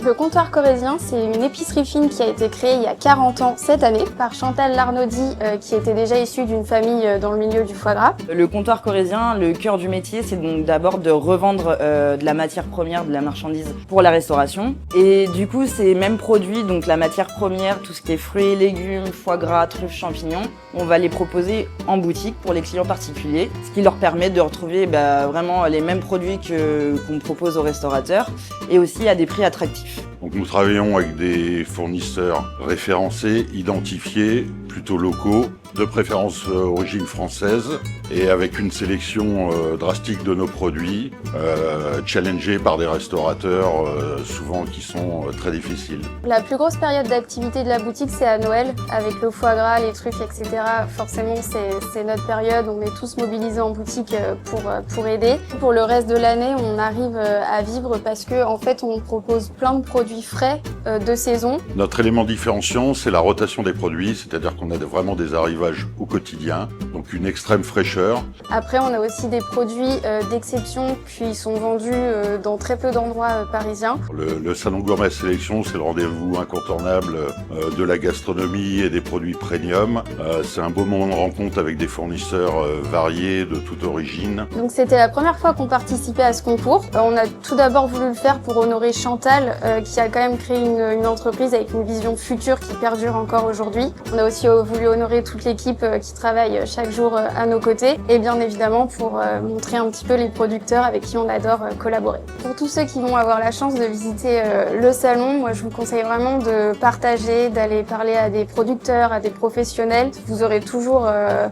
le comptoir corrézien, c'est une épicerie fine qui a été créée il y a 40 ans cette année par Chantal Larnaudy, qui était déjà issue d'une famille dans le milieu du foie gras. Le comptoir corrézien, le cœur du métier, c'est donc d'abord de revendre de la matière première, de la marchandise pour la restauration. Et du coup, ces mêmes produits, donc la matière première, tout ce qui est fruits et légumes, foie gras, truffes, champignons, on va les proposer en boutique pour les clients particuliers, ce qui leur permet de retrouver vraiment les mêmes produits qu'on propose aux restaurateurs et aussi à des prix attractifs. Donc nous travaillons avec des fournisseurs référencés, identifiés, plutôt locaux, de préférence origine française et avec une sélection drastique de nos produits, challengés par des restaurateurs souvent qui sont très difficiles. La plus grosse période d'activité de la boutique, c'est à Noël, avec le foie gras, les truffes, etc. Forcément, c'est notre période, on est tous mobilisés en boutique pour aider. Pour le reste de l'année, on arrive à vivre parce que en fait, on propose plein de produits frais de saison. Notre élément différenciant, c'est la rotation des produits, c'est-à-dire qu'on a vraiment des arrivages au quotidien, donc une extrême fraîcheur. Après, on a aussi des produits d'exception qui sont vendus dans très peu d'endroits parisiens. Le salon Gourmet Sélection, c'est le rendez-vous incontournable de la gastronomie et des produits premium. C'est un beau moment de rencontre avec des fournisseurs variés de toute origine. Donc c'était la première fois qu'on participait à ce concours. On a tout d'abord voulu le faire pour honorer Chantal, qui a quand même créé une entreprise avec une vision future qui perdure encore aujourd'hui. On a aussi voulu honorer toute l'équipe qui travaille chaque jour à nos côtés et bien évidemment pour montrer un petit peu les producteurs avec qui on adore collaborer. Pour tous ceux qui vont avoir la chance de visiter le salon, moi je vous conseille vraiment de partager, d'aller parler à des producteurs, à des professionnels. Vous aurez toujours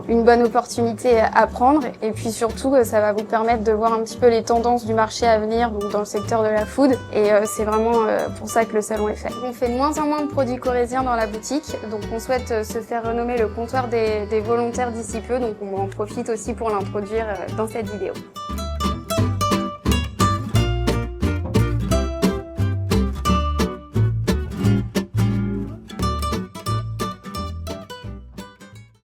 une bonne opportunité à prendre et puis surtout ça va vous permettre de voir un petit peu les tendances du marché à venir donc dans le secteur de la food et c'est vraiment pour ça que le salon est fait. On fait de moins en moins de produits corréziens dans la boutique, donc on souhaite se faire renommer le comptoir des volontaires d'ici peu, donc on en profite aussi pour l'introduire dans cette vidéo.